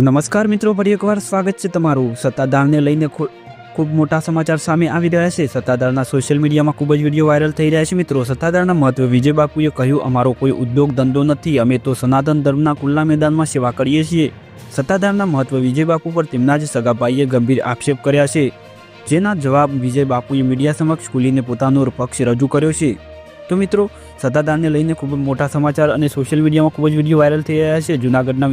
તો નમસ્કાર મિત્રો, ફરી એકવાર સ્વાગત છે તમારું। સત્તાધારને લઈને ખૂબ મોટા સમાચાર સામે આવી રહ્યા છે। સત્તાધારના સોશિયલ મીડિયામાં ખૂબ જ વિડીયો વાયરલ થઈ રહ્યા છે। મિત્રો, સત્તાધારના મહત્વ વિજય બાપુએ કહ્યું, અમારો કોઈ ઉદ્યોગ ધંધો નથી, અમે તો સનાતન ધર્મના ખુલ્લા મેદાનમાં સેવા કરીએ છીએ। સત્તાધારના મહત્વ વિજય બાપુ પર તેમના જ સગા ભાઈએ ગંભીર આક્ષેપ કર્યા છે, જેના જવાબ વિજય બાપુએ મીડિયા સમક્ષ ખુલીને પોતાનો પક્ષ રજૂ કર્યો છે। તો મિત્રો, સત્તાધારને લઈને ખૂબ જ મોટા સમાચાર અને સોશિયલ મીડિયામાં ખૂબ જ વિડીયો વાયરલ થઈ રહ્યા છે। જૂનાગઢના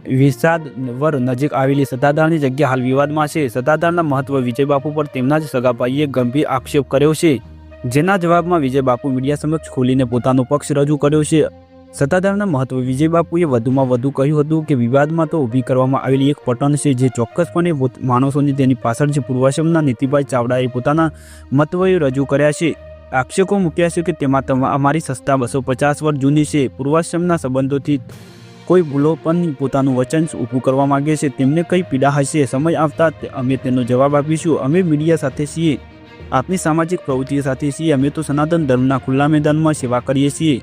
વિસાવદર નજીક આવેલી સત્તાધારની જગ્યા હાલ વિવાદમાં છે। સત્તાધારના મહત્વ વિજય બાપુ પર તેમના જ સગા ભાઈએ ગંભીર આક્ષેપ કર્યો છે, જેના જવાબમાં વિજય બાપુ મીડિયા સમક્ષ ખોલીને પોતાનો પક્ષ રજૂ કર્યો છે। સત્તાધારના મહત્વ વિજય બાપુએ વધુમાં વધુ કહ્યું હતું કે વિવાદમાં તો ઊભી કરવામાં આવેલી એક પટન છે, જે ચોક્કસપણે માણસોની તેની પાછળ જે પૂર્વાશ્રમના નીતિભાઈ ચાવડાએ પોતાના મતવયો રજૂ કર્યા છે। આક્ષેપો મૂક્યા છે કે તેમાં અમારી સંસ્થા 250 વર્ષ જૂની છે। પૂર્વાશ્રમના સંબંધોથી કોઈ ભૂલો પણ પોતાનું વચન ઊભું કરવા માગે છે, તેમને કઈ પીડા હશે, સમય આવતા અમે તેનો જવાબ આપીશું। અમે મીડિયા સાથે છીએ, આપની સામાજિક પ્રવૃત્તિઓ સાથે છીએ, અમે તો સનાતન ધર્મના ખુલ્લા મેદાનમાં સેવા કરીએ છીએ।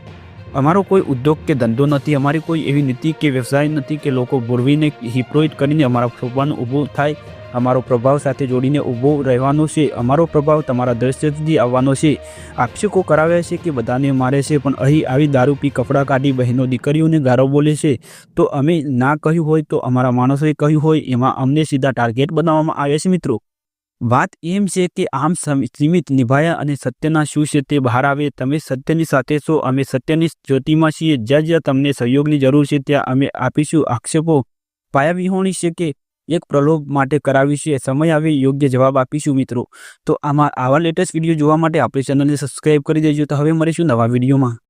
અમારો કોઈ ઉદ્યોગ કે ધંધો નથી, અમારી કોઈ એવી નીતિ કે વ્યવસાય નથી કે લોકો બોલવીને હિપ્રોઇટ કરીને અમારા સોપાન ઊભું થાય। અમારો પ્રભાવ સાથે જોડીને ઊભો રહેવાનો છે, અમારો પ્રભાવ તમારા દ્રશ્ય સુધી આવવાનો છે। આક્ષેપો કરાવ્યા છે કે બધાને મારે છે, પણ અહીં આવી દારૂ પી કપડાં કાઢી બહેનો દીકરીઓને ગારો બોલે છે। તો અમે ના કહ્યું હોય તો અમારા માણસોએ કહ્યું હોય, એમાં અમને સીધા ટાર્ગેટ બનાવવામાં આવ્યા છે। મિત્રો, વાત એમ છે કે આમ સીમિત નિભાયા અને સત્યના શું છે તે બહાર આવે। તમે સત્યની સાથે છો, અમે સત્યની જ્યોતિમાં છીએ। જ્યાં જ્યાં તમને સહયોગની જરૂર છે ત્યાં અમે આપીશું। આક્ષેપો પાયાવિહોણી છે કે એક પ્રલોભ માટે કરાવી છે, સમય આવે યોગ્ય જવાબ આપીશું। મિત્રો, તો આવા લેટેસ્ટ વિડીયો જોવા માટે આપણી ચેનલને સબસ્ક્રાઈબ કરી દેજો। તો હવે મળીશું નવા વિડીયોમાં।